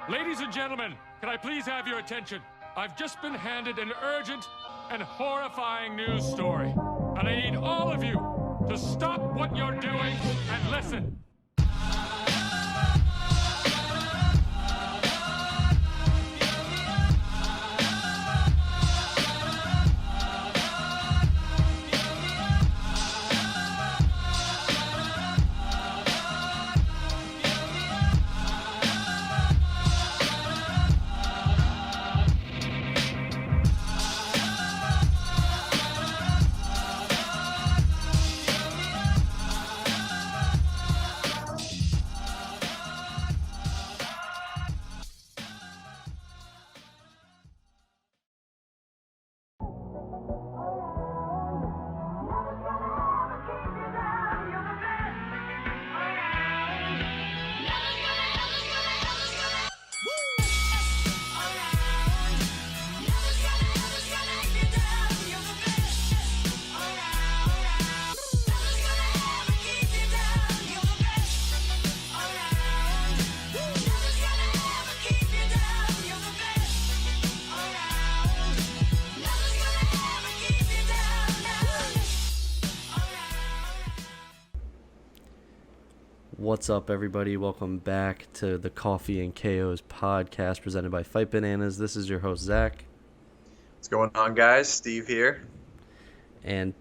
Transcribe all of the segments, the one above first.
Ladies and gentlemen, can I please have your attention? I've just been handed an urgent and horrifying news story. And I need all of you to stop what you're doing and listen. What's up, everybody? Welcome back to the Coffee and KOS podcast presented by Fight Bananas. This is your host, Zach. What's going on, guys? Steve here. And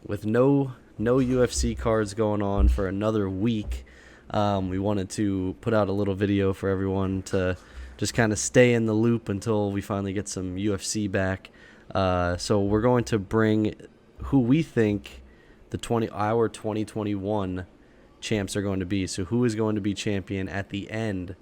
with no UFC cards going on for another week, we wanted to put out a little video for everyone to just kind of stay in the loop until we finally get some UFC back. So we're going to bring who we think our 2021 champs are going to be. So who is going to be champion at the end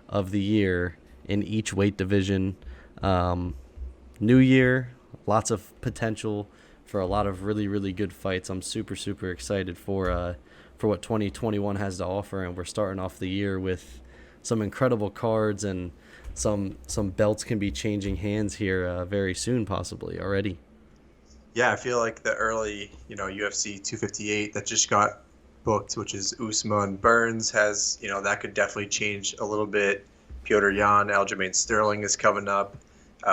of the year in each weight division. New year, lots of potential for a lot of really good fights. I'm super excited for what 2021 has to offer, and we're starting off the year with some incredible cards, and some belts can be changing hands here very soon, possibly already. Yeah, I feel like the early UFC 258 that just got booked, which is Usman Burns, has that could definitely change a little bit. Petr Yan, Aljamain Sterling is coming up.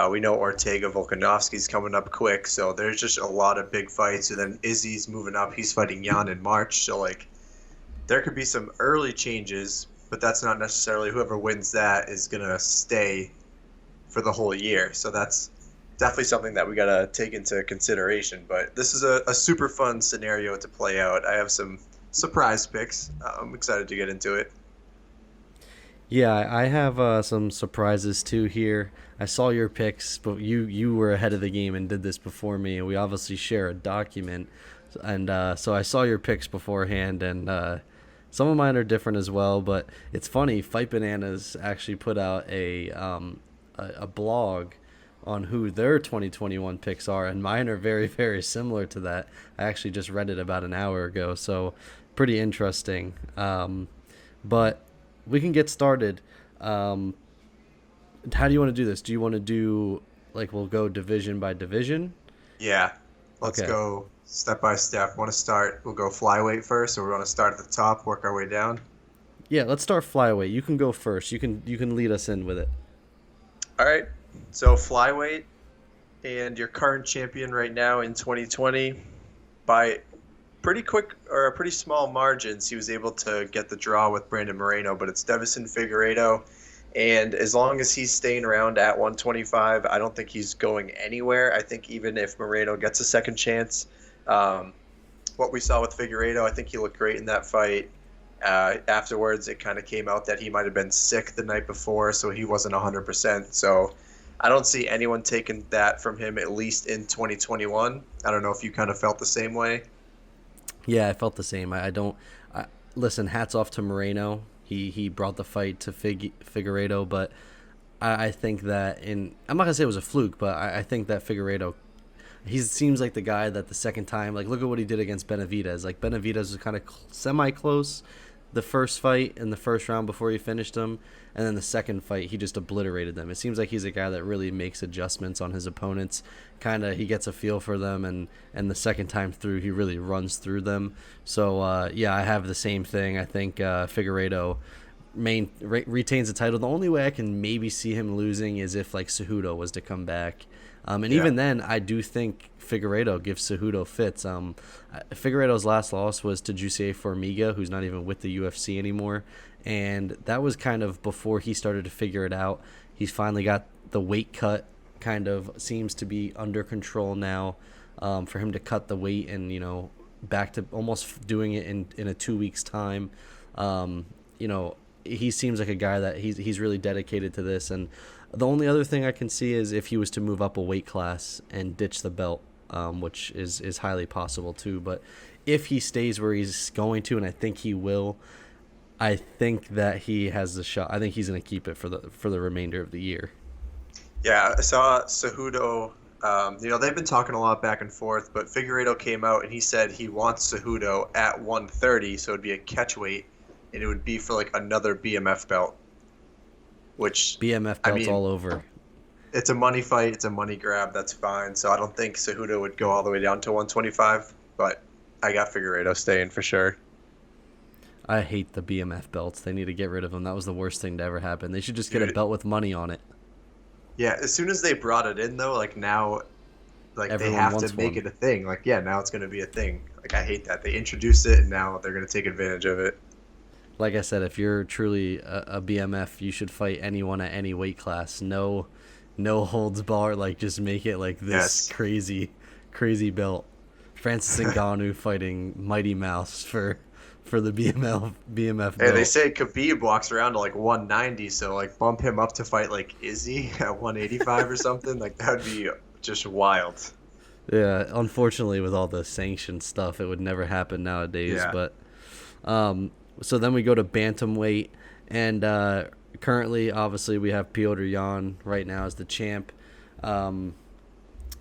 We know Ortega Volkanovski's coming up quick, so there's just a lot of big fights. And then Izzy's moving up; he's fighting Yan in March. So there could be some early changes, but that's not necessarily whoever wins that is gonna stay for the whole year. So that's definitely something that we gotta take into consideration. But this is a super fun scenario to play out. I have some surprise picks. I'm excited to get into it. Yeah, I have some surprises too here. I saw your picks, but you were ahead of the game and did this before me, and we obviously share a document. And so I saw your picks beforehand, and some of mine are different as well. But it's funny, Fight Bananas actually put out a blog on who their 2021 picks are, and mine are very similar to that. I actually just read it about an hour ago, so pretty interesting. But we can get started. How do you want to do this? Do you want to do, we'll go division by division? Yeah, let's go step by step. Want to start, we'll go flyweight first, or we want to start at the top, work our way down? Yeah, let's start flyweight. You can go first. You can lead us in with it. All right. So flyweight, and your current champion right now in 2020, by pretty quick or a pretty small margins, he was able to get the draw with Brandon Moreno, but it's Deiveson Figueiredo. And as long as he's staying around at 125, I don't think he's going anywhere. I think even if Moreno gets a second chance, what we saw with Figueiredo, I think he looked great in that fight. Afterwards, it kind of came out that he might have been sick the night before, so he wasn't 100%. So I don't see anyone taking that from him, at least in 2021. I don't know if you kind of felt the same way. Yeah, I felt the same. Listen, hats off to Moreno. He brought the fight to Figueiredo, but I think that I'm not going to say it was a fluke, but I think that Figueiredo, he seems like the guy that the second time, look at what he did against Benavidez. Benavidez was kind of semi-close the first fight in the first round before he finished him, and then the second fight he just obliterated them. It seems like he's a guy that really makes adjustments on his opponents. He gets a feel for them, and the second time through he really runs through them. So yeah, I have the same thing. I think Figueiredo retains the title. The only way I can maybe see him losing is if like Cejudo was to come back. And Yeah. even then, I do think Figueiredo gives Cejudo fits. Figueiredo's last loss was to Jussier Formiga, who's not even with the UFC anymore. And that was kind of before he started to figure it out. He's finally got the weight cut, kind of seems to be under control now, for him to cut the weight and, you know, back to almost doing it in a 2 weeks time. You know, he seems like a guy that he's really dedicated to this. And the only other thing I can see is if he was to move up a weight class and ditch the belt, which is highly possible too. But if he stays where he's going to, and I think he will, I think that he has the shot. I think he's going to keep it for the remainder of the year. Yeah, I saw Cejudo. You know, they've been talking a lot back and forth, but Figueiredo came out and he said he wants Cejudo at 130, so it'd be a catch weight, and it would be for like another BMF belt. Which BMF belts all over. It's a money fight. It's a money grab. That's fine. So I don't think Cejudo would go all the way down to 125, but I got Figueiredo staying for sure. I hate the BMF belts. They need to get rid of them. That was the worst thing to ever happen. They should just get a belt with money on it. Yeah, as soon as they brought it in, though, like now, like Everyone they have wants to make one. it a thing. Like, yeah, now it's going to be a thing. Like, I hate that. They introduced it, and now they're going to take advantage of it. Like I said, if you're truly a BMF, you should fight anyone at any weight class. No holds barred. Like, just make it like this crazy belt. Francis Ngannou fighting Mighty Mouse for the BMF belt. Hey, they say Khabib walks around to like 190, so like bump him up to fight like Izzy at 185 or something. Like, that would be just wild. Yeah, unfortunately, with all the sanctioned stuff, it would never happen nowadays. Yeah. But so then we go to Bantamweight, and currently, obviously, we have Petr Yan right now as the champ. You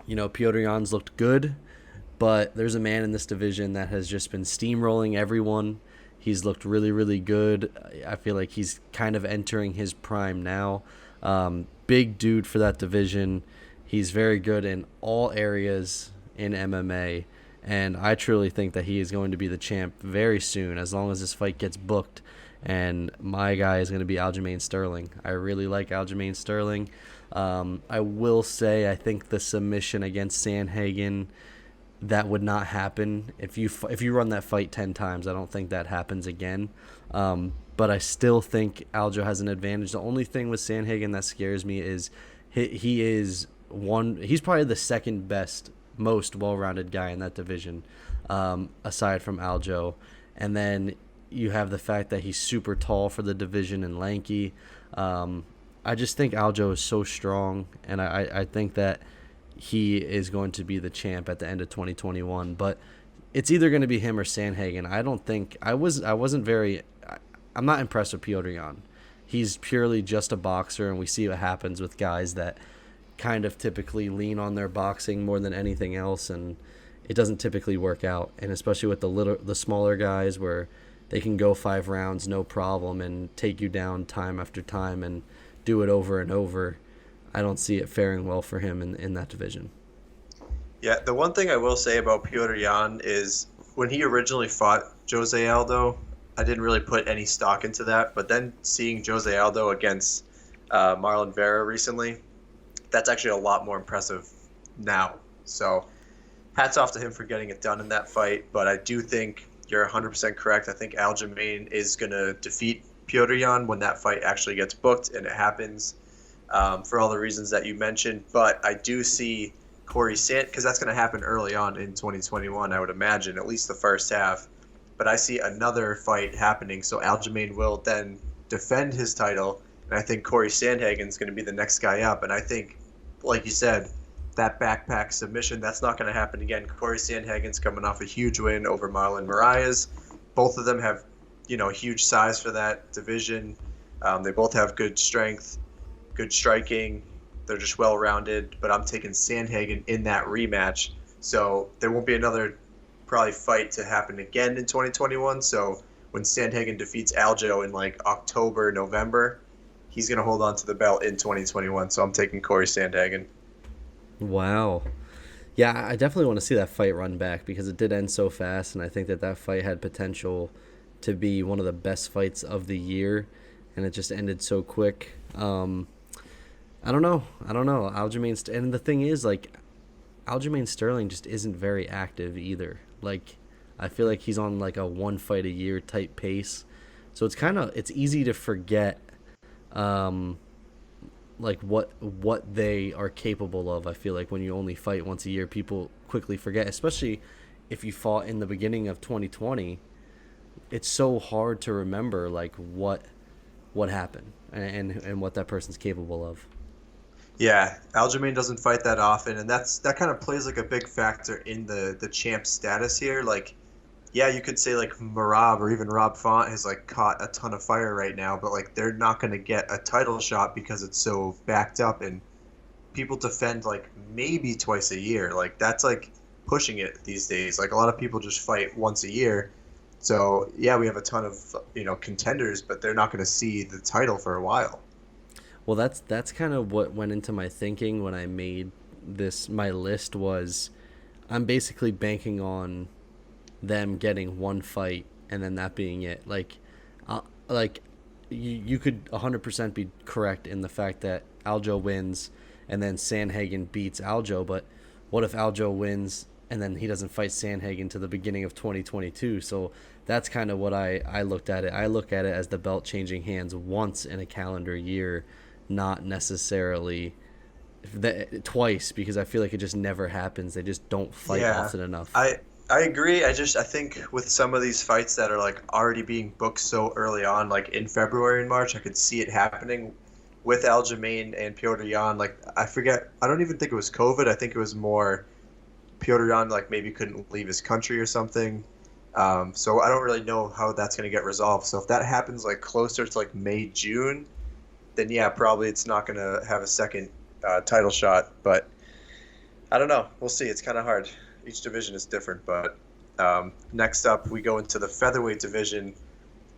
know, Petr Yan's looked good, but there's a man in this division that has just been steamrolling everyone. He's looked really, really good. I feel like he's kind of entering his prime now. Big dude for that division. He's very good in all areas in MMA. And I truly think that he is going to be the champ very soon, as long as this fight gets booked. And my guy is going to be Aljamain Sterling. I really like Aljamain Sterling. I will say I think the submission against Sandhagen, that would not happen. If you run that fight 10 times, I don't think that happens again. But I still think Aljo has an advantage. The only thing with Sandhagen that scares me is he's probably the second best, most well-rounded guy in that division, aside from Aljo. And then you have the fact that he's super tall for the division and lanky. I just think Aljo is so strong, and I think that he is going to be the champ at the end of 2021. But it's either going to be him or Sandhagen. I'm not impressed with Petr Yan. He's purely just a boxer, and we see what happens with guys that kind of typically lean on their boxing more than anything else, and it doesn't typically work out. And especially with the smaller guys, where they can go 5 rounds no problem and take you down time after time and do it over and over. I don't see it faring well for him in that division. Yeah, the one thing I will say about Petr Yan is when he originally fought Jose Aldo, I didn't really put any stock into that. But then seeing Jose Aldo against Marlon Vera recently, that's actually a lot more impressive now. So hats off to him for getting it done in that fight. But I do think you're 100% correct. I think Aljamain is going to defeat Petr Yan when that fight actually gets booked, and it happens for all the reasons that you mentioned. But I do see Corey Sandhagen, because that's going to happen early on in 2021, I would imagine, at least the first half. But I see another fight happening, so Aljamain will then defend his title, and I think Corey Sandhagen is going to be the next guy up. And I think, like you said, that backpack submission, that's not going to happen again. Corey Sandhagen's coming off a huge win over Marlon Moraes. Both of them have, huge size for that division. They both have good strength, good striking. They're just well-rounded, but I'm taking Sandhagen in that rematch. So there won't be another probably fight to happen again in 2021. So when Sandhagen defeats Aljo in like October, November, he's going to hold on to the belt in 2021. So I'm taking Corey Sandhagen. Wow. Yeah, I definitely want to see that fight run back, because it did end so fast, and I think that fight had potential to be one of the best fights of the year. and it just ended so quick. I don't know. Aljamain, and the thing is, like, Aljamain Sterling just isn't very active either. Like, I feel like he's on like a 1 fight a year type pace, so it's easy to forget, like what they are capable of. I feel like when you only fight once a year, people quickly forget, especially if you fought in the beginning of 2020. It's so hard to remember like what happened and what that person's capable of. Yeah, Aljamain doesn't fight that often, and that kind of plays like a big factor in the champ status here. Like, yeah, you could say like Merab or even Rob Font has like caught a ton of fire right now, but like they're not going to get a title shot because it's so backed up, and people defend like maybe twice a year. Like, that's like pushing it these days. Like, a lot of people just fight once a year. So yeah, we have a ton of contenders, but they're not going to see the title for a while. Well, that's kind of what went into my thinking when I made my list. Was I'm basically banking on them getting one fight and then that being it. Like you could 100% be correct in the fact that Aljo wins and then Sandhagen beats Aljo, but what if Aljo wins and then he doesn't fight Sandhagen to the beginning of 2022? So that's kind of what I looked at it. I look at it as the belt changing hands once in a calendar year, not necessarily twice, because I feel like it just never happens. They just don't fight often enough. I agree. I think with some of these fights that are like already being booked so early on, like in February and March, I could see it happening with Aljamain and Petr Yan. Like, I forget, I don't even think it was COVID. I think it was more Petr Yan like maybe couldn't leave his country or something. So I don't really know how that's going to get resolved. So if that happens like closer to like May, June, then yeah, probably it's not going to have a second title shot. But I don't know. We'll see. It's kind of hard. Each division is different. But next up, we go into the featherweight division.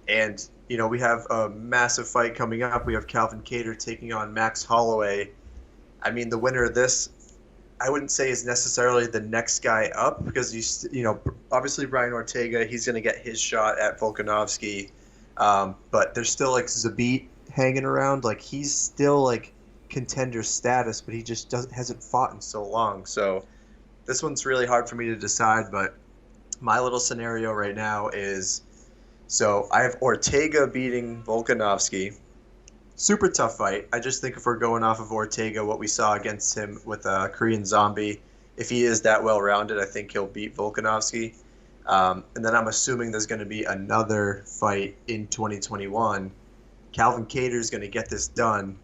And, we have a massive fight coming up. We have Calvin Kattar taking on Max Holloway. I mean, the winner of this, I wouldn't say is necessarily the next guy up, because obviously Brian Ortega, he's going to get his shot at Volkanovski, but there's still like Zabit hanging around. Like, he's still like contender status, but he just hasn't fought in so long. So this one's really hard for me to decide. But my little scenario right now is, so I have Ortega beating Volkanovski. Super tough fight. I just think if we're going off of Ortega, what we saw against him with Korean Zombie, if he is that well-rounded, I think he'll beat Volkanovski. And then I'm assuming there's going to be another fight in 2021. Calvin Kattar is going to get this done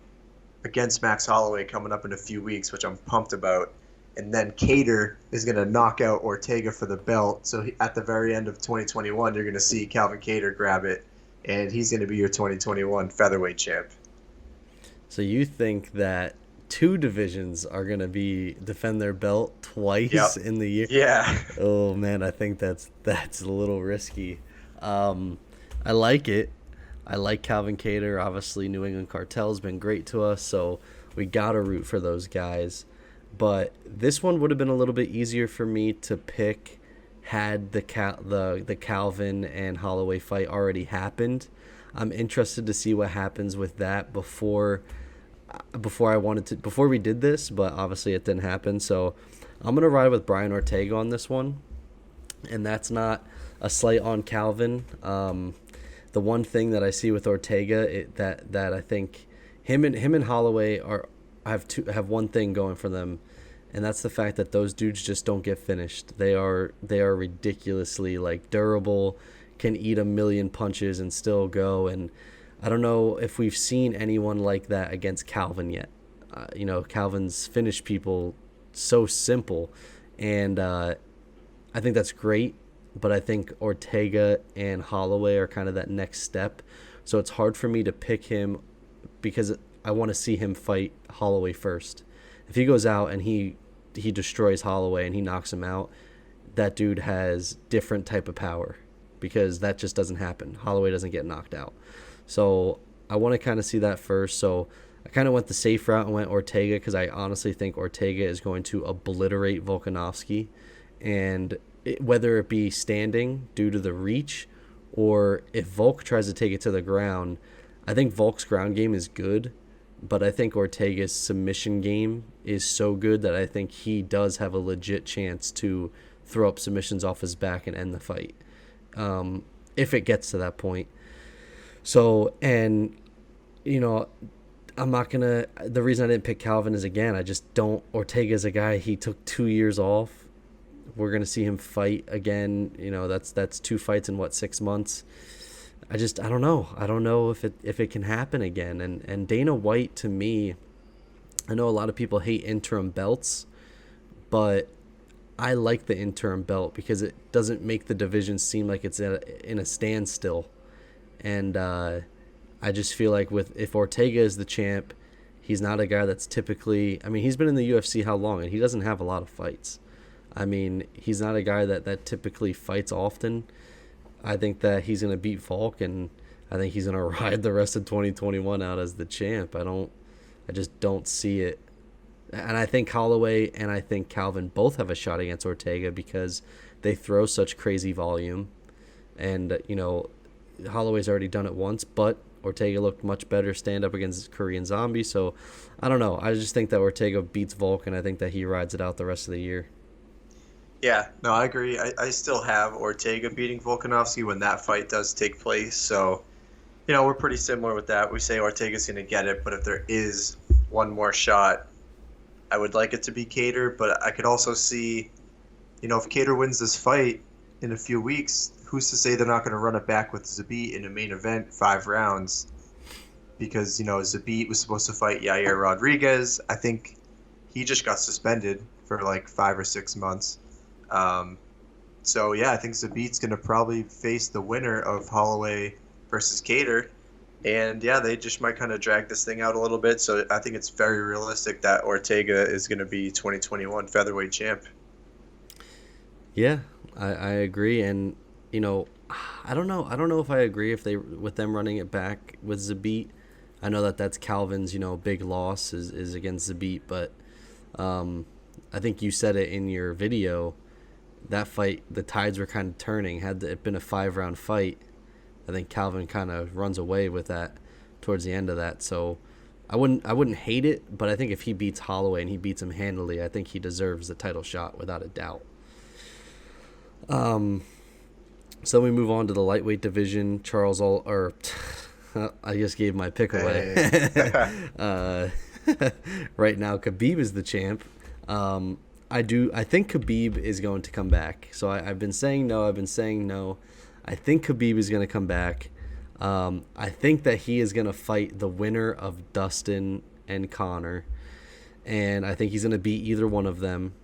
against Max Holloway coming up in a few weeks, which I'm pumped about. And then Kattar is going to knock out Ortega for the belt. So at the very end of 2021, you're going to see Calvin Kattar grab it, and he's going to be your 2021 featherweight champ. So you think that two divisions are going to defend their belt twice in the year? Yeah. Oh, man, I think that's a little risky. I like it. I like Calvin Kattar. Obviously, New England Cartel's been great to us, so we got to root for those guys. But this one would have been a little bit easier for me to pick had the Calvin and Holloway fight already happened. I'm interested to see what happens with that before we did this, but obviously it didn't happen. So I'm gonna ride with Brian Ortega on this one, and that's not a slight on Calvin. The one thing that I see with Ortega that I think him and Holloway have one thing going for them, and that's the fact that those dudes just don't get finished. They are ridiculously like durable, can eat a million punches and still go. And I don't know if we've seen anyone like that against Calvin yet. Calvin's finished people so simple, and I think that's great. But I think Ortega and Holloway are kind of that next step. So it's hard for me to pick him because I want to see him fight Holloway first. If he goes out and he destroys Holloway and he knocks him out, that dude has different type of power, because that just doesn't happen. Holloway doesn't get knocked out. So I want to kind of see that first. So I kind of went the safe route and went Ortega, because I honestly think Ortega is going to obliterate Volkanovski. And whether it be standing due to the reach, or if Volk tries to take it to the ground, I think Volk's ground game is good, but I think Ortega's submission game is so good that I think he does have a legit chance to throw up submissions off his back and end the fight, if it gets to that point. So, and, I'm not going to – the reason I didn't pick Calvin is, again, I just don't – Ortega's a guy, he took 2 years off. We're going to see him fight again. That's 2 fights in, 6 months. I don't know. I don't know if it can happen again. And Dana White, to me, I know a lot of people hate interim belts, but I like the interim belt because it doesn't make the division seem like it's in a standstill. And I just feel like if Ortega is the champ, he's not a guy that's typically – I mean, he's been in the UFC how long? And he doesn't have a lot of fights. I mean, he's not a guy that typically fights often. I think that he's going to beat Volk, and I think he's going to ride the rest of 2021 out as the champ. I just don't see it. And I think Holloway and I think Calvin both have a shot against Ortega because they throw such crazy volume. And, Holloway's already done it once, but Ortega looked much better stand up against Korean Zombie. So, I don't know. I just think that Ortega beats Volk, and I think that he rides it out the rest of the year. Yeah, no, I agree. I still have Ortega beating Volkanovski when that fight does take place. So, we're pretty similar with that. We say Ortega's going to get it, but if there is one more shot, I would like it to be Kattar. But I could also see, if Kattar wins this fight in a few weeks, who's to say they're not going to run it back with Zabit in a main event, 5 rounds? Because, Zabit was supposed to fight Yair Rodriguez. I think he just got suspended for like 5 or 6 months. So, yeah, I think Zabit's going to probably face the winner of Holloway versus Kattar. And, yeah, they just might kind of drag this thing out a little bit. So I think it's very realistic that Ortega is going to be 2021 featherweight champ. Yeah, I agree. And, I don't know. I don't know if I agree with them running it back with Zabit. I know that's Calvin's, big loss is against Zabit. But I think you said it in your video. That fight, the tides were kind of turning. Had it been a 5-round fight, I think Calvin kind of runs away with that towards the end of that. So I wouldn't hate it, but I think if he beats Holloway and he beats him handily, I think he deserves the title shot without a doubt. So we move on to the lightweight division. I just gave my pick away. Right now, Khabib is the champ. I think Khabib is going to come back. So I've been saying no. I think Khabib is going to come back. I think that he is going to fight the winner of Dustin and Conor. And I think he's going to beat either one of them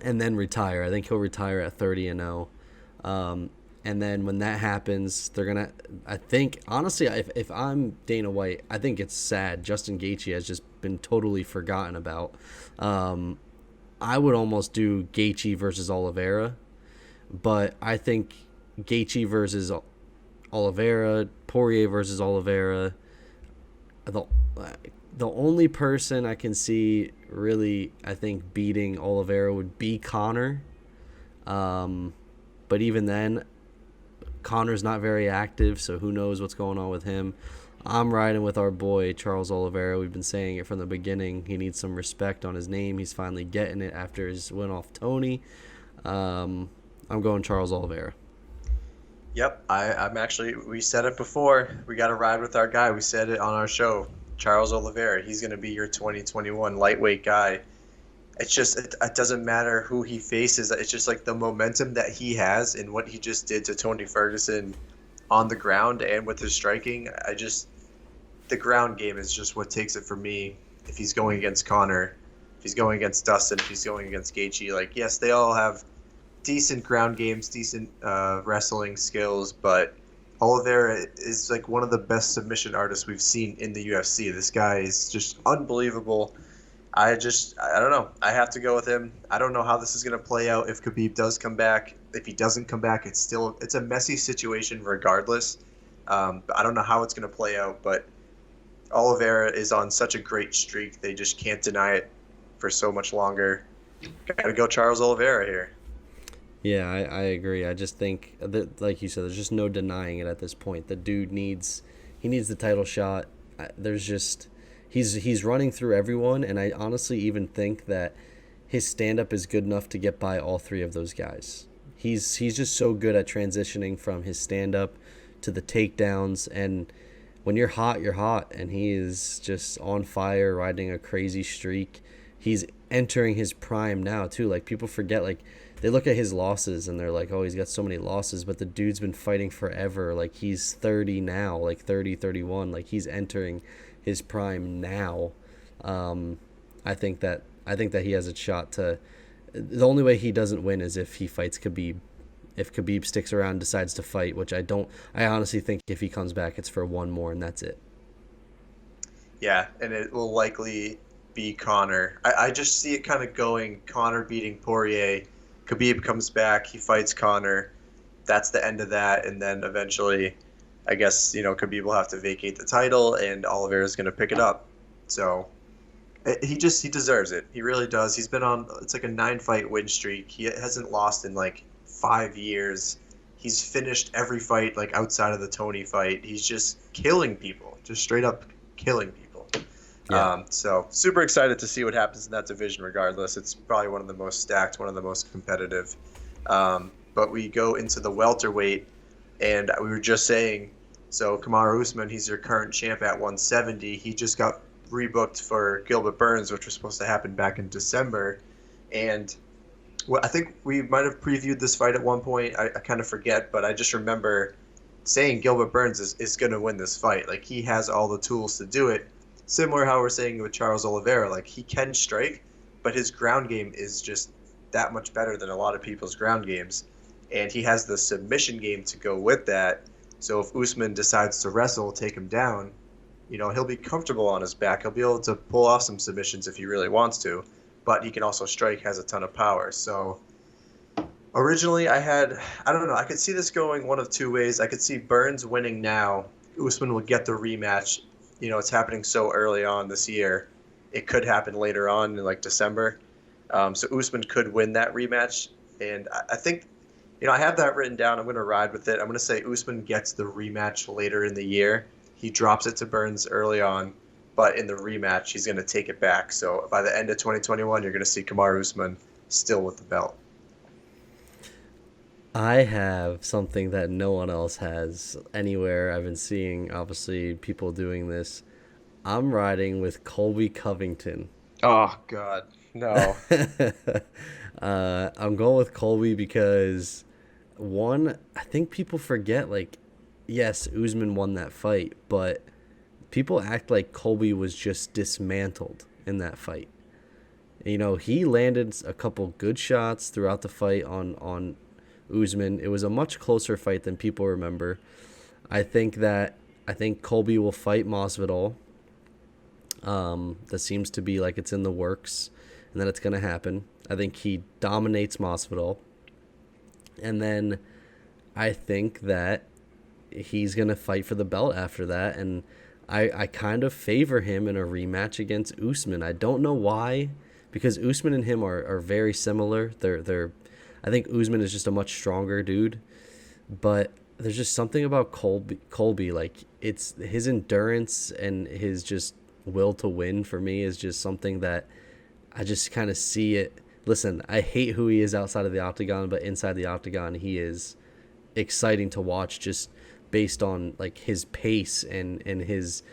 and then retire. I think he'll retire at 30-0. And then when that happens, they're going to – I think, honestly, if I'm Dana White, I think it's sad. Justin Gaethje has just been totally forgotten about. I would almost do Gaethje versus Oliveira, but I think Gaethje versus Oliveira, Poirier versus Oliveira, the only person I can see really, I think, beating Oliveira would be Conor. But even then, Conor's not very active, so who knows what's going on with him. I'm riding with our boy, Charles Oliveira. We've been saying it from the beginning. He needs some respect on his name. He's finally getting it after his win off Tony. I'm going Charles Oliveira. Yep, I'm actually, we said it before. We got to ride with our guy. We said it on our show. Charles Oliveira, he's going to be your 2021 lightweight guy. It's just, it doesn't matter who he faces. It's just like the momentum that he has and what he just did to Tony Ferguson on the ground and with his striking. The ground game is just what takes it for me. If he's going against Conor, if he's going against Dustin, if he's going against Gaethje, like, yes, they all have decent ground games, decent wrestling skills, but Oliveira is like one of the best submission artists we've seen in the UFC. This guy is just unbelievable. I don't know. I have to go with him. I don't know how this is going to play out if Khabib does come back. If he doesn't come back, it's a messy situation regardless. I don't know how it's going to play out, but Oliveira is on such a great streak. They just can't deny it for so much longer. Got to go Charles Oliveira here. Yeah, I agree. I just think that, like you said, there's just no denying it at this point. The dude needs He needs the title shot. There's just he's running through everyone, and I honestly even think that his stand-up is good enough to get by all three of those guys. He's just so good at transitioning from his stand-up to the takedowns, and when you're hot, and he is just on fire, riding a crazy streak. He's entering his prime now, too. Like, people forget, like, they look at his losses, and they're like, oh, he's got so many losses, but the dude's been fighting forever. Like, he's 30 now, like 30, 31. Like, he's entering his prime now. I think that he has a shot to... The only way he doesn't win is if he fights Khabib. If Khabib sticks around and decides to fight, which I honestly think if he comes back, it's for one more, and that's it. Yeah, and it will likely be Conor. I just see it kind of going Conor beating Poirier. Khabib comes back, he fights Conor. That's the end of that, and then eventually, I guess, Khabib will have to vacate the title, and Oliveira is going to pick it up. So he deserves it. He really does. He's been on, it's like a 9-fight win streak. He hasn't lost in like 5 years. He's finished every fight like outside of the Tony fight. He's just killing people, just straight up killing people. Yeah. So super excited to see what happens in that division. Regardless, it's probably one of the most stacked, one of the most competitive. But we go into the welterweight, and we were just saying, so Kamaru Usman, he's your current champ at 170. He just got rebooked for Gilbert Burns, which was supposed to happen back in December, and well, I think we might have previewed this fight at one point. I kind of forget, but I just remember saying Gilbert Burns is going to win this fight. Like, he has all the tools to do it. Similar how we're saying with Charles Oliveira. Like, he can strike, but his ground game is just that much better than a lot of people's ground games. And he has the submission game to go with that. So if Usman decides to wrestle, take him down, he'll be comfortable on his back. He'll be able to pull off some submissions if he really wants to. But he can also strike, has a ton of power. So originally I don't know, I could see this going one of two ways. I could see Burns winning now. Usman will get the rematch. It's happening so early on this year. It could happen later on in like December. So Usman could win that rematch. And I think, I have that written down. I'm going to ride with it. I'm going to say Usman gets the rematch later in the year. He drops it to Burns early on. But in the rematch, he's going to take it back. So by the end of 2021, you're going to see Kamaru Usman still with the belt. I have something that no one else has anywhere. I've been seeing, obviously, people doing this. I'm riding with Colby Covington. Oh, God. No. I'm going with Colby because, one, I think people forget, like, yes, Usman won that fight, but people act like Colby was just dismantled in that fight. He landed a couple good shots throughout the fight on Usman. It was a much closer fight than people remember. I think Colby will fight Masvidal. That seems to be like it's in the works, and that it's going to happen. I think he dominates Masvidal. And then I think that he's going to fight for the belt after that, and I kind of favor him in a rematch against Usman. I don't know why, because Usman and him are very similar. I think Usman is just a much stronger dude, but there's just something about Colby, like, it's his endurance and his just will to win for me is just something that I just kind of see it. Listen, I hate who he is outside of the octagon, but inside the octagon, he is exciting to watch, just based on like his pace and his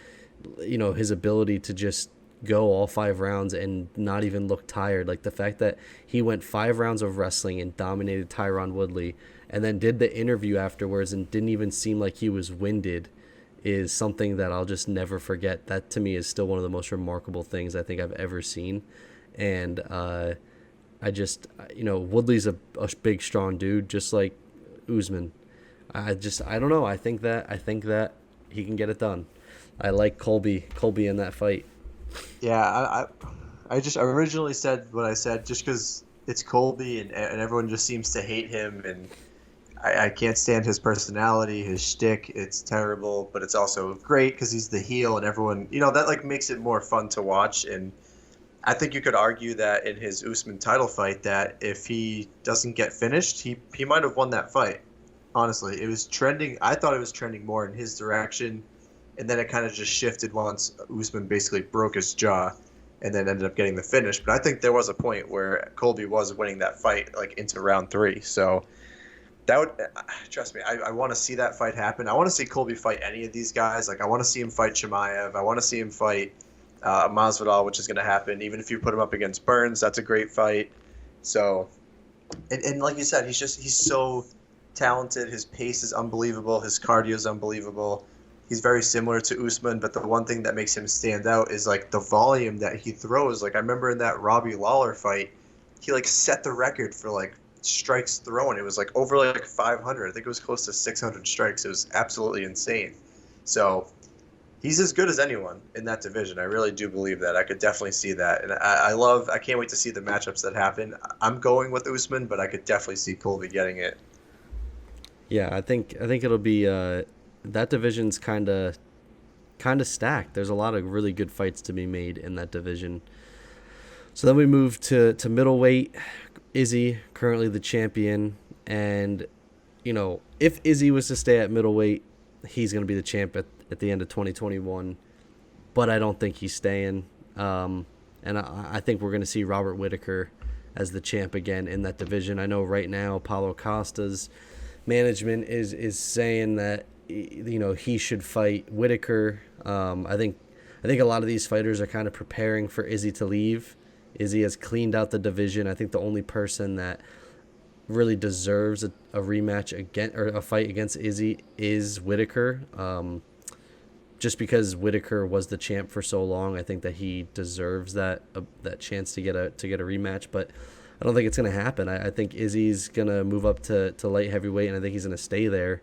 his ability to just go all 5 rounds and not even look tired. Like, the fact that he went 5 rounds of wrestling and dominated Tyron Woodley and then did the interview afterwards and didn't even seem like he was winded is something that I'll just never forget. That to me is still one of the most remarkable things I think I've ever seen. And I just, Woodley's a big, strong dude, just like Usman. I don't know. I think that he can get it done. I like Colby in that fight. Yeah, I originally said what I said just because it's Colby and everyone just seems to hate him, and I can't stand his personality, his shtick. It's terrible, but it's also great because he's the heel and everyone, that like makes it more fun to watch. And I think you could argue that in his Usman title fight that if he doesn't get finished, he might have won that fight. Honestly, it was trending. I thought it was trending more in his direction. and then it kind of just shifted once Usman basically broke his jaw, and then ended up getting the finish. But I think there was a point where Colby was winning that fight like into round 3. So that would, trust me, I want to see that fight happen. I want to see Colby fight any of these guys. Like I want to see him fight Chimaev. I want to see him fight Masvidal, which is going to happen. Even if you put him up against Burns, that's a great fight. So, and like you said, he's so talented. His pace is unbelievable. His cardio is unbelievable. He's very similar to Usman, but the one thing that makes him stand out is like the volume that he throws. Like I remember in that Robbie Lawler fight, he like set the record for like strikes thrown. It was like over like 500. I think it was close to 600 strikes. It was absolutely insane. So he's as good as anyone in that division. I really do believe that. I could definitely see that. And I can't wait to see the matchups that happen. I'm going with Usman, but I could definitely see Colby getting it. Yeah, I think it'll be that division's kind of stacked. There's a lot of really good fights to be made in that division. So then we move to middleweight. Izzy, currently the champion, and if Izzy was to stay at middleweight, he's going to be the champ at the end of 2021, but I don't think he's staying, and I think we're going to see Robert Whittaker as the champ again in that division. I know right now Paulo Costa's management is saying that he should fight Whittaker. I think a lot of these fighters are kind of preparing for Izzy to leave. Izzy has cleaned out the division. I think the only person that really deserves a rematch or a fight against Izzy is Whittaker. Just because Whittaker was the champ for so long, I think that he deserves that chance to get a rematch. But I don't think it's going to happen. I think Izzy's going to move up to light heavyweight, and I think he's going to stay there.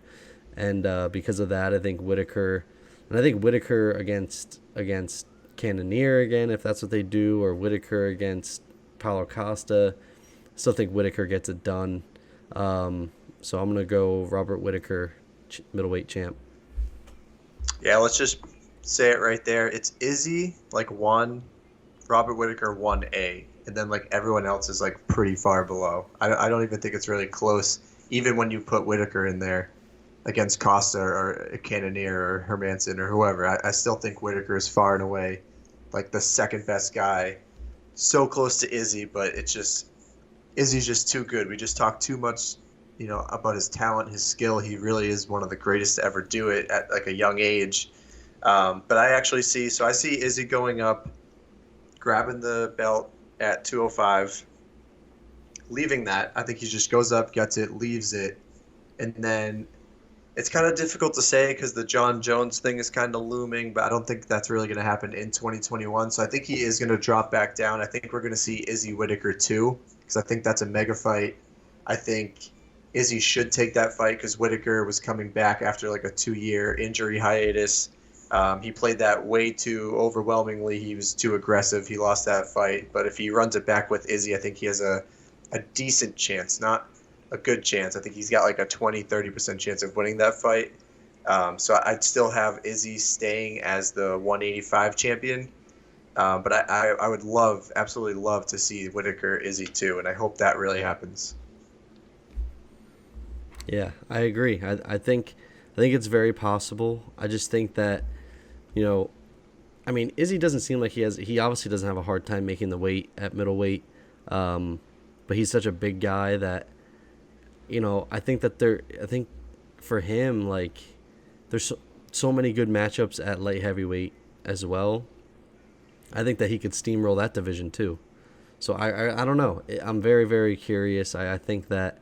And because of that, I think Whittaker against Cannonier again, if that's what they do, or Whittaker against Paulo Costa. I still think Whittaker gets it done. So I'm going to go Robert Whittaker, middleweight champ. Yeah, let's just say it right there. It's Izzy, like 1, Robert Whittaker 1A, and then like everyone else is like pretty far below. I don't even think it's really close, even when you put Whittaker in there against Costa or Cannonier or Hermanson or whoever. I still think Whittaker is far and away like the second best guy. So close to Izzy, but Izzy's just too good. We just talk too much, about his talent, his skill. He really is one of the greatest to ever do it at like a young age. But I see Izzy going up, grabbing the belt at 205, leaving that. I think he just goes up, gets it, leaves it, and then it's kind of difficult to say because the John Jones thing is kind of looming, but I don't think that's really going to happen in 2021. So I think he is going to drop back down. I think we're going to see Izzy Whittaker too, because I think that's a mega fight. I think Izzy should take that fight because Whittaker was coming back after like a 2-year injury hiatus. He played that way too overwhelmingly. He was too aggressive. He lost that fight. But if he runs it back with Izzy, I think he has a decent chance, not a good chance. I think he's got like a 20-30% chance of winning that fight. So I'd still have Izzy staying as the 185 champion. But I would absolutely love to see Whittaker Izzy too, and I hope that really happens. Yeah, I agree. I think it's very possible. I just think that, Izzy doesn't seem like he obviously doesn't have a hard time making the weight at middleweight. But he's such a big guy that, I think for him, like, there's so many good matchups at light heavyweight as well. I think that he could steamroll that division too. So I don't know. I'm very, very curious. I think that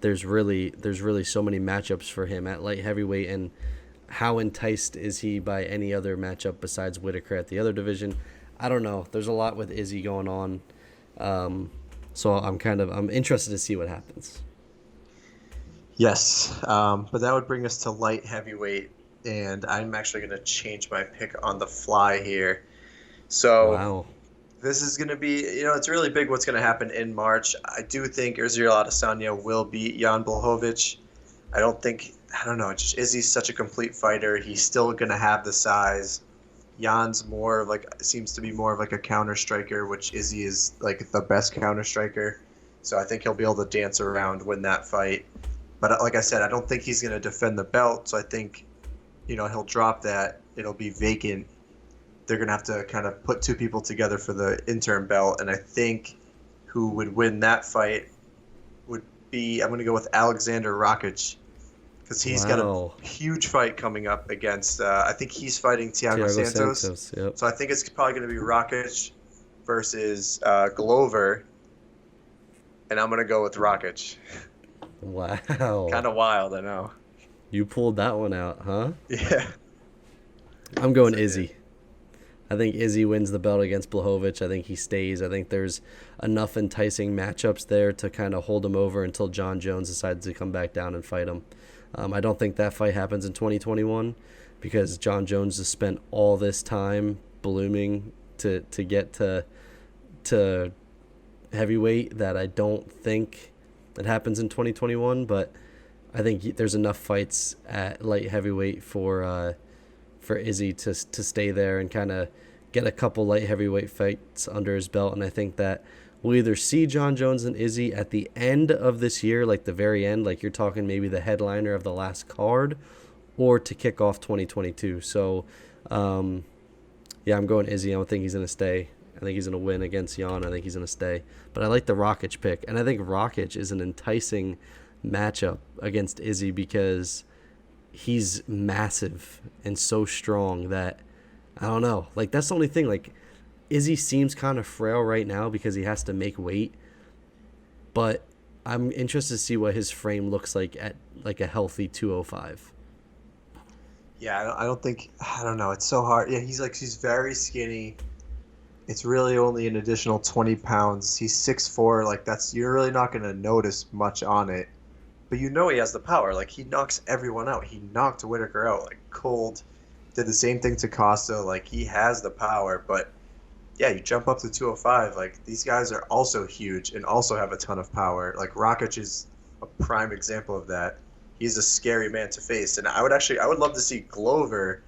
there's really so many matchups for him at light heavyweight, and how enticed is he by any other matchup besides Whittaker at the other division? I don't know. There's a lot with Izzy going on. So I'm interested to see what happens. Yes, but that would bring us to light heavyweight, and I'm actually going to change my pick on the fly here. So wow. This is going to be, it's really big what's going to happen in March. I do think Israel Adesanya will beat Jan Blachowicz. I don't know, Izzy's such a complete fighter. He's still going to have the size. Jan's seems to be more of like a counter striker, which Izzy is like the best counter striker. So I think he'll be able to dance around, win that fight. But like I said, I don't think he's going to defend the belt. So I think he'll drop that. It'll be vacant. They're going to have to kind of put two people together for the interim belt. And I think who would win that fight would be, I'm going to go with Alexander Rakic, because he's got a huge fight coming up against, I think he's fighting Thiago Santos. Yep. So I think it's probably going to be Rakic versus Glover. And I'm going to go with Rakic. Wow. Kind of wild, I know. You pulled that one out, huh? Yeah. I'm going Izzy. I think Izzy wins the belt against Blachowicz. I think he stays. I think there's enough enticing matchups there to kind of hold him over until John Jones decides to come back down and fight him. I don't think that fight happens in 2021 because John Jones has spent all this time blooming to get to heavyweight that I don't think it happens in 2021. But I think there's enough fights at light heavyweight for Izzy to stay there and kind of get a couple light heavyweight fights under his belt. And I think that we'll either see John Jones and Izzy at the end of this year, like the very end, like you're talking maybe the headliner of the last card, or to kick off 2022. So, yeah, I'm going Izzy. I don't think he's going to stay. I think he's going to win against Jan. I think he's going to stay. But I like the Rakic pick. And I think Rakic is an enticing matchup against Izzy because he's massive and so strong that, I don't know. Like, that's the only thing. Like, Izzy seems kind of frail right now because he has to make weight. But I'm interested to see what his frame looks like at, like, a healthy 205. Yeah, I don't know. It's so hard. Yeah, he's very skinny. It's really only an additional 20 pounds. He's 6'4". Like, you're really not going to notice much on it. But he has the power. Like, he knocks everyone out. He knocked Whitaker out, like, cold. Did the same thing to Costa. Like, he has the power. But, yeah, you jump up to 205. Like, these guys are also huge and also have a ton of power. Like, Rakic is a prime example of that. He's a scary man to face. And I would love to see Glover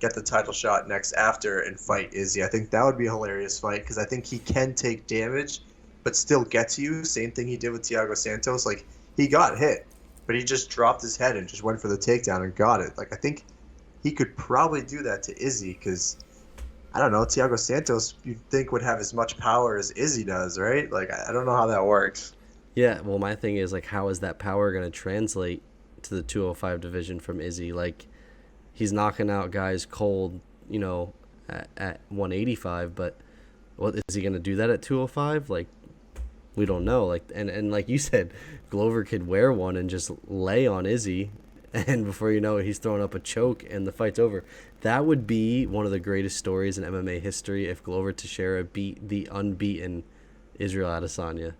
get the title shot next after and fight Izzy. I think that would be a hilarious fight because I think he can take damage but still get to you. Same thing he did with Thiago Santos. Like, he got hit, but he just dropped his head and just went for the takedown and got it. Like, I think he could probably do that to Izzy because, I don't know, Thiago Santos you'd think would have as much power as Izzy does, right? Like, I don't know how that works. Yeah, well, my thing is, like, how is that power going to translate to the 205 division from Izzy? Like, he's knocking out guys cold, at 185, but what is he going to do that at 205? Like, we don't know. Like, and like you said, Glover could wear one and just lay on Izzy, and before you know it, he's throwing up a choke and the fight's over. That would be one of the greatest stories in MMA history if Glover Teixeira beat the unbeaten Israel Adesanya.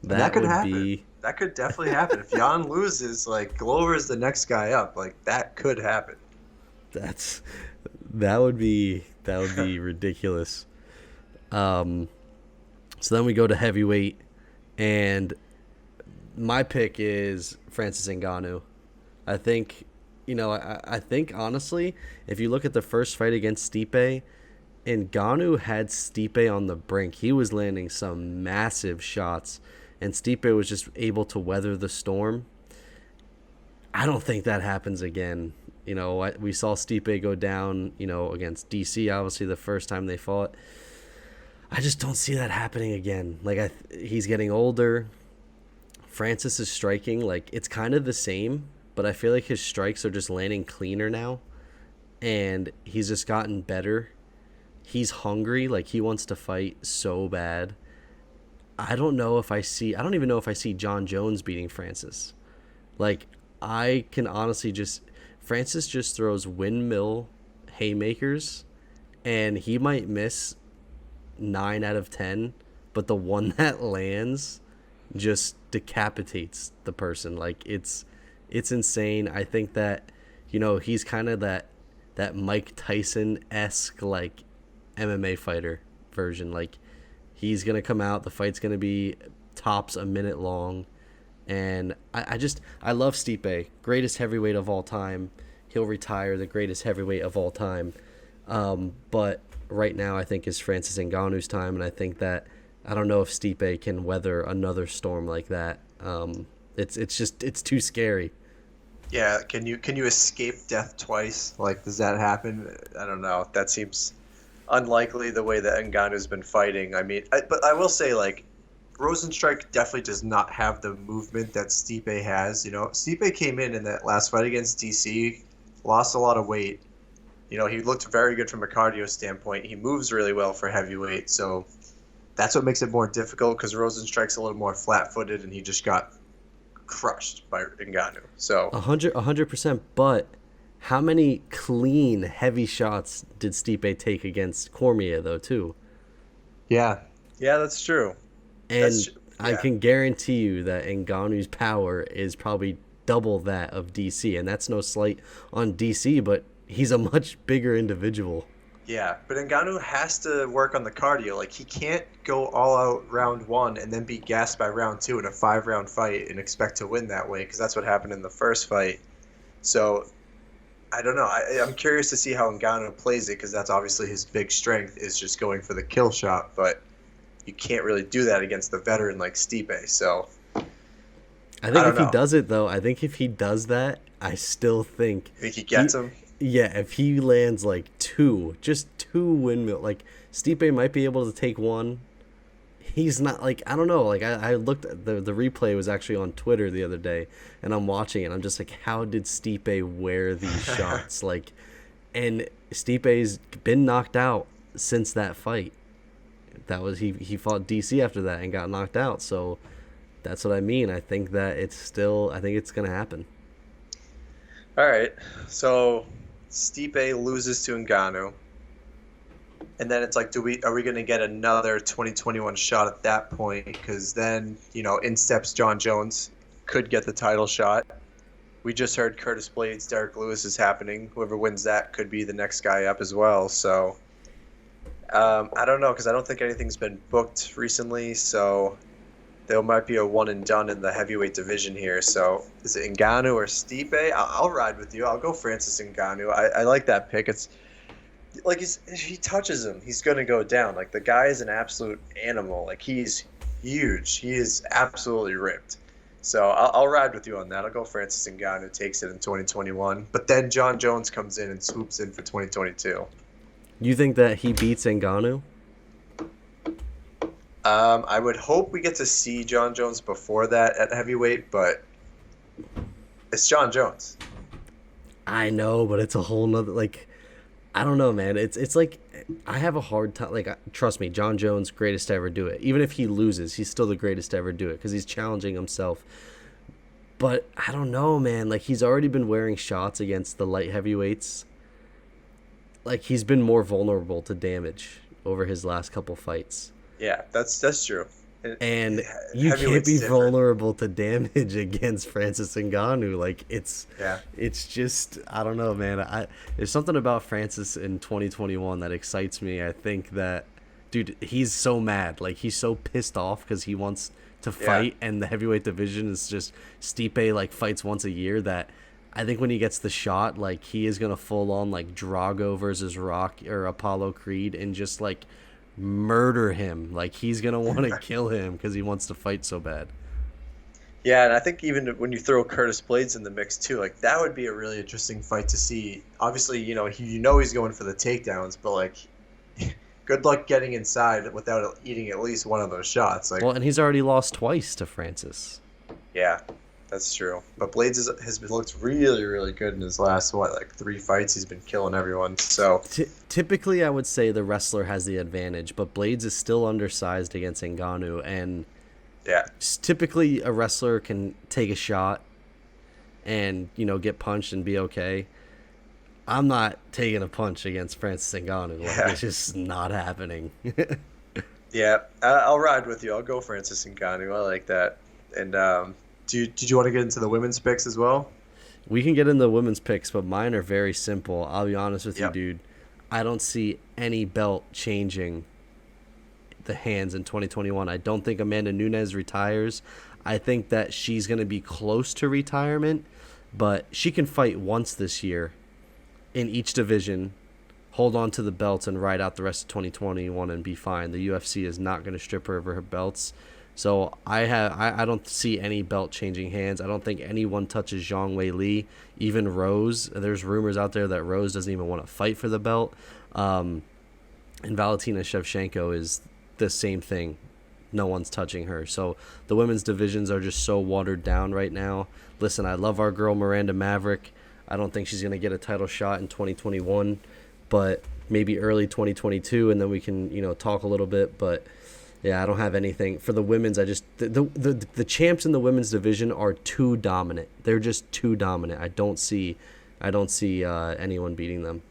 That could happen. That could definitely happen. If Jan loses, like, Glover's the next guy up. Like, that could happen. That would be ridiculous. So then we go to heavyweight, and my pick is Francis Ngannou. I think, I think honestly, if you look at the first fight against Stipe, Ngannou had Stipe on the brink. He was landing some massive shots, and Stipe was just able to weather the storm. I don't think that happens again. We saw Stipe go down, against DC, obviously, the first time they fought. I just don't see that happening again. Like, he's getting older. Francis is striking. Like, it's kind of the same, but I feel like his strikes are just landing cleaner now. And he's just gotten better. He's hungry. Like, he wants to fight so bad. I don't even know if I see John Jones beating Francis. Like, I can honestly Francis just throws windmill haymakers, and he might miss 9 out of 10, but the one that lands just decapitates the person. Like, it's insane. I think that, he's kind of that Mike Tyson-esque, like, MMA fighter version. Like, he's going to come out, the fight's going to be tops a minute long, and I love Stipe, greatest heavyweight of all time. He'll retire the greatest heavyweight of all time. But right now I think is Francis Ngannou's time, and I think that I don't know if Stipe can weather another storm like that. It's too scary. Yeah, can you escape death twice? Like, does that happen? I don't know. That seems unlikely the way that Ngannou's been fighting. I mean, but I will say, like, Rosenstrike definitely does not have the movement that Stipe has. You know, Stipe came in that last fight against DC, lost a lot of weight. You know, he looked very good from a cardio standpoint. He moves really well for heavyweight, so that's what makes it more difficult because Rosenstrike's a little more flat-footed, and he just got crushed by Ngannou. So 100%. But how many clean, heavy shots did Stipe take against Cormier, though, too? yeah, that's true. And Yeah. I can guarantee you that Ngannou's power is probably double that of DC. And that's no slight on DC, but he's a much bigger individual. Yeah, but Ngannou has to work on the cardio. Like, he can't go all out round one and then be gassed by round two in a 5-round fight and expect to win that way, because that's what happened in the first fight. So I don't know. I'm curious to see how Ngannou plays it, because that's obviously his big strength, is just going for the kill shot. But you can't really do that against the veteran like Stipe. So I think if he does it, though, I think if he does that, I still think... You think he gets him? Yeah, if he lands like just two windmill, like Stipe might be able to take one. He's not, like, I don't know, like I looked at the replay was actually on Twitter the other day, and I'm watching it and I'm just like, how did Stipe wear these shots? Like, and Stipe's been knocked out since that fight. That was he fought DC after that and got knocked out. So that's what I mean. I think that it's gonna happen. All right. So Stipe loses to Ngannou. And then it's like, are we going to get another 2021 shot at that point? Because then, you know, in steps John Jones, could get the title shot. We just heard Curtis Blades, Derek Lewis is happening. Whoever wins that could be the next guy up as well. So I don't know, because I don't think anything's been booked recently. So there might be a one and done in the heavyweight division here. So is it Ngannou or Stipe? I'll ride with you. I'll go Francis Ngannou. I like that pick. It's like, if he touches him, he's going to go down. Like, the guy is an absolute animal. Like, he's huge. He is absolutely ripped. So I'll ride with you on that. I'll go Francis Ngannou takes it in 2021. But then John Jones comes in and swoops in for 2022. You think that he beats Ngannou? I would hope we get to see John Jones before that at heavyweight, but it's John Jones. I know, but it's a whole nother, like, I don't know, man. It's like, I have a hard time, like, trust me, John Jones, greatest to ever do it. Even if he loses, he's still the greatest to ever do it because he's challenging himself. But I don't know, man. Like, he's already been wearing shots against the light heavyweights. Like, he's been more vulnerable to damage over his last couple fights. Yeah, that's true. And you can't be vulnerable to damage against Francis Ngannou. Like, it's just, I don't know, man. There's something about Francis in 2021 that excites me. I think that, dude, he's so mad. Like, he's so pissed off because he wants to fight, and the heavyweight division is just, Stipe, like, fights once a year, that I think when he gets the shot, like, he is going to full on, like, Drago versus Rock or Apollo Creed and just, like, murder him. Like, he's gonna want to kill him because he wants to fight so bad. Yeah, and I think even when you throw Curtis Blades in the mix too, like, that would be a really interesting fight to see. Obviously, you know he's going for the takedowns, but, like, good luck getting inside without eating at least one of those shots. Like, well, and he's already lost twice to Francis. Yeah, that's true. But Blades has looked really, really good in his last, 3 fights. He's been killing everyone. So typically, I would say the wrestler has the advantage, but Blades is still undersized against Ngannou, and typically a wrestler can take a shot and, you know, get punched and be okay. I'm not taking a punch against Francis Ngannou. Like, it's just not happening. Yeah, I'll ride with you. I'll go Francis Ngannou. I like that. And did you want to get into the women's picks as well? We can get into the women's picks, but mine are very simple. I'll be honest with you, dude. I don't see any belt changing the hands in 2021. I don't think Amanda Nunes retires. I think that she's going to be close to retirement, but she can fight once this year in each division, hold on to the belts, and ride out the rest of 2021 and be fine. The UFC is not going to strip her of her belts. So I don't see any belt changing hands. I don't think anyone touches Zhang Wei Li, even Rose. There's rumors out there that Rose doesn't even want to fight for the belt. And Valentina Shevchenko is the same thing. No one's touching her. So the women's divisions are just so watered down right now. Listen, I love our girl Miranda Maverick. I don't think she's going to get a title shot in 2021, but maybe early 2022, and then we can, talk a little bit. But yeah, I don't have anything for the women's. I just the champs in the women's division are too dominant. They're just too dominant. I don't see anyone beating them.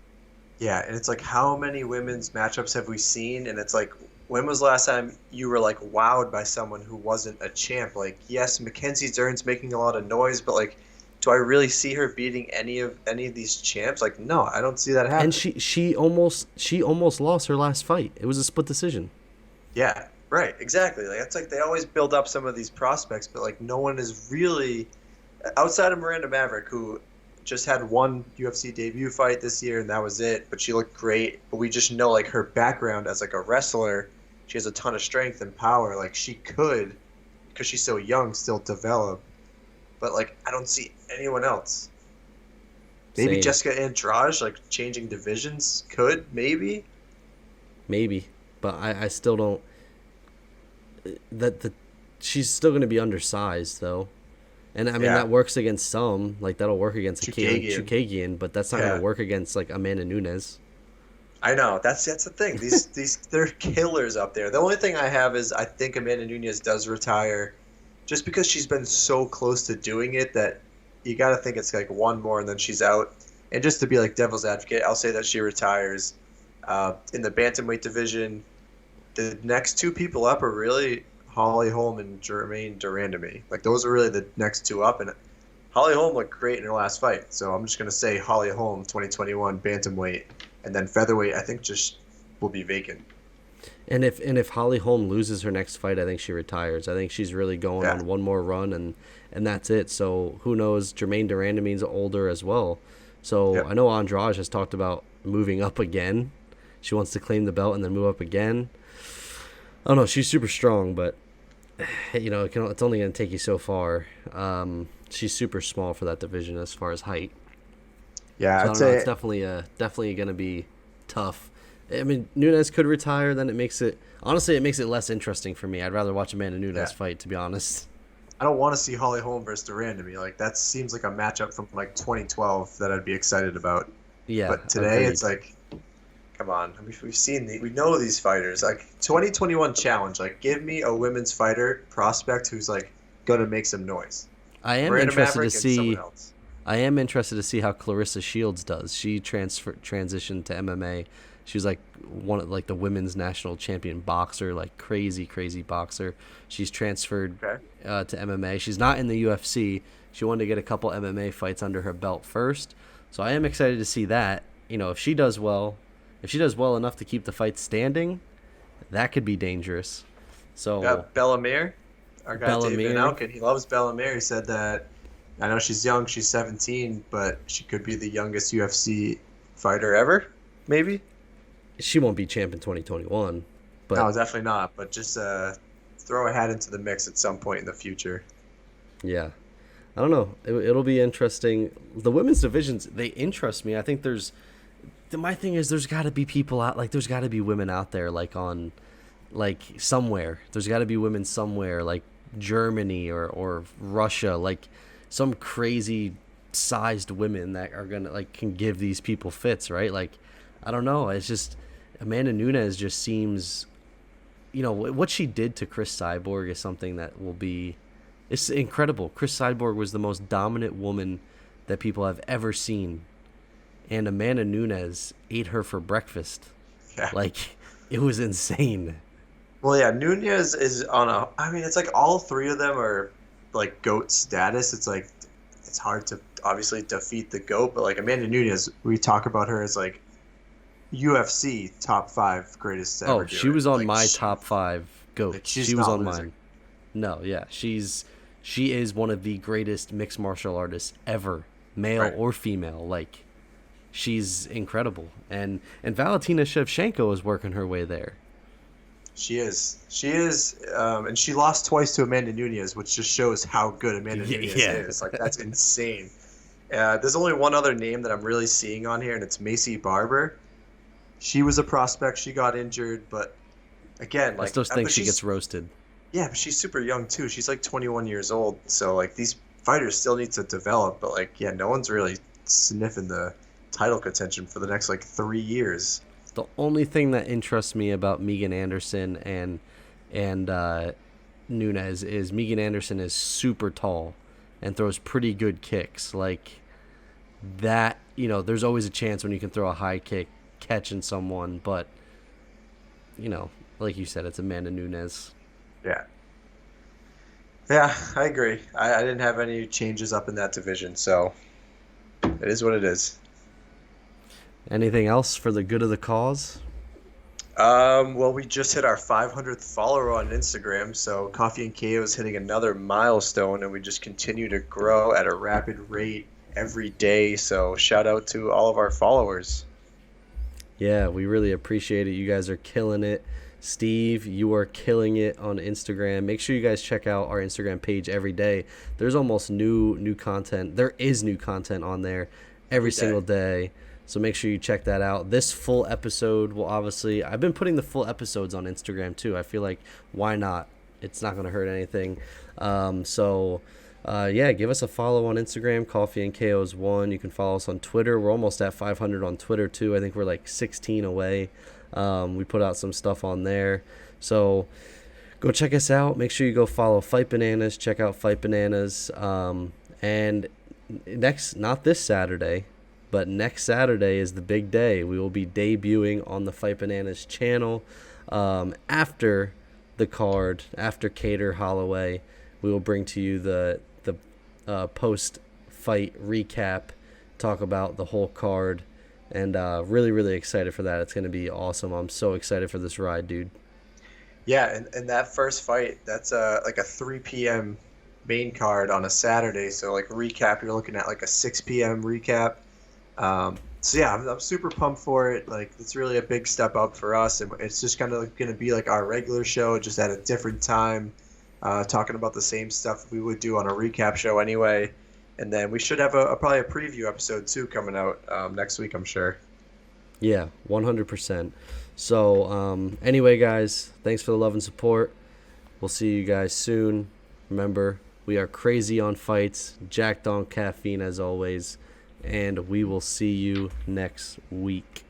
Yeah, and it's like, how many women's matchups have we seen? And it's like, when was the last time you were like wowed by someone who wasn't a champ? Like, yes, Mackenzie Dern's making a lot of noise, but like, do I really see her beating any of these champs? Like, no, I don't see that happening. And she almost lost her last fight. It was a split decision. Yeah, right, exactly. Like, it's like they always build up some of these prospects, but like no one is really outside of Miranda Maverick, who just had one UFC debut fight this year and that was it, but she looked great. But we just know like her background as like a wrestler, she has a ton of strength and power. Like, she could, because she's so young, still develop. But like, I don't see anyone else. Maybe Same. Jessica Andrade, like changing divisions, could maybe. But I still don't. She's still going to be undersized though, and I mean that works against some. Like, that'll work against Chukagian, but that's not going to work against like Amanda Nunes. I know, that's the thing. These they're killers up there. The only thing I have is I think Amanda Nunes does retire, just because she's been so close to doing it that you got to think it's like one more and then she's out. And just to be like devil's advocate, I'll say that she retires. In the bantamweight division, the next two people up are really Holly Holm and Jermaine Durand to me. Like, those are really the next two up, and Holly Holm looked great in her last fight. So I'm just gonna say Holly Holm 2021 bantamweight, and then featherweight I think just will be vacant. And if Holly Holm loses her next fight, I think she retires. I think she's really going on one more run, and that's it. So who knows? Jermaine Durandamine older as well. So I know Andrade has talked about moving up again. She wants to claim the belt and then move up again. I don't know. She's super strong, but it's only going to take you so far. She's super small for that division as far as height. Yeah, so I'd say it's definitely going to be tough. I mean, Nunes could retire, then it makes it less interesting for me. I'd rather watch Amanda Nunes fight, to be honest. I don't want to see Holly Holm versus Durand to me. Like, that seems like a matchup from like 2012 that I'd be excited about. Yeah, but today it's like, come on. I mean, we know these fighters. Like, 2021 challenge. Like, give me a women's fighter prospect who's like gonna make some noise. I am interested to see how Clarissa Shields does. She transitioned to MMA. She was like one of like the women's national champion boxer, like crazy boxer. She's transferred to MMA. She's not in the UFC. She wanted to get a couple MMA fights under her belt first. So I am excited to see that. If she does well enough to keep the fight standing, that could be dangerous. So got Bellamere, our guy David Alkin. He loves Bellamere. He said that, I know she's young, she's 17, but she could be the youngest UFC fighter ever, maybe. She won't be champ in 2021. But no, definitely not. But just throw a hat into the mix at some point in the future. Yeah. I don't know. It'll be interesting. The women's divisions, they interest me. I think my thing is there's got to be people out, like there's got to be women out there like on, like somewhere. There's got to be women somewhere like Germany or Russia, like some crazy sized women that are going to like can give these people fits, right? Like, I don't know. It's just Amanda Nunes just seems, what she did to Chris Cyborg is something that will be, it's incredible. Chris Cyborg was the most dominant woman that people have ever seen. And Amanda Nunes ate her for breakfast. Yeah. Like, it was insane. Well, yeah, Nunes is it's like all three of them are like GOAT status. It's like, it's hard to obviously defeat the GOAT, but like Amanda Nunes, we talk about her as like UFC top 5 greatest ever. Oh, she was on my top 5 GOAT. Like, she was on mine. No, yeah, she is one of the greatest mixed martial artists ever, male or female. Like, she's incredible, and Valentina Shevchenko is working her way there. She is. And she lost twice to Amanda Nunes, which just shows how good Amanda Nunes is. Like, that's insane. There's only one other name that I'm really seeing on here, and it's Macy Barber. She was a prospect. She got injured, but again, like, I still think she gets roasted. Yeah, but she's super young too. She's like 21 years old. So like these fighters still need to develop, but like yeah, no one's really sniffing the title contention for the next like 3 years. The only thing that interests me about Megan Anderson and Nunes is Megan Anderson is super tall and throws pretty good kicks. Like that, you know, there's always a chance when you can throw a high kick catching someone, but you know, like you said, it's Amanda Nunes. Yeah, I agree. I didn't have any changes up in that division, so it is what it is. Anything else for the good of the cause? Well, we just hit our 500th follower on Instagram, so Coffee and KO is hitting another milestone, and we just continue to grow at a rapid rate every day. So shout out to all of our followers. Yeah, we really appreciate it. You guys are killing it. Steve, you are killing it on Instagram. Make sure you guys check out our Instagram page every day. There's almost new content. There is new content on there every single day. So make sure you check that out. This full episode will obviously... I've been putting the full episodes on Instagram too. I feel like, why not? It's not going to hurt anything. Yeah, give us a follow on Instagram. Coffee and KO's 1. You can follow us on Twitter. We're almost at 500 on Twitter too. I think we're like 16 away. We put out some stuff on there. So go check us out. Make sure you go follow Fight Bananas. Check out Fight Bananas. And not this Saturday, but next Saturday is the big day. We will be debuting on the Fight Bananas channel. After the card, after Cater Holloway, we will bring to you the post-fight recap, talk about the whole card, and really, really excited for that. It's going to be awesome. I'm so excited for this ride, dude. Yeah, and that first fight, that's like a 3 p.m. main card on a Saturday. So like recap, you're looking at like a 6 p.m. recap. So yeah, I'm super pumped for it. Like, it's really a big step up for us, and it's just kind of going to be like our regular show, just at a different time, talking about the same stuff we would do on a recap show anyway. And then we should have probably a preview episode too coming out next week, I'm sure. Yeah, 100%. So anyway, guys, thanks for the love and support. We'll see you guys soon. Remember, we are crazy on fights, jacked on caffeine as always, and we will see you next week.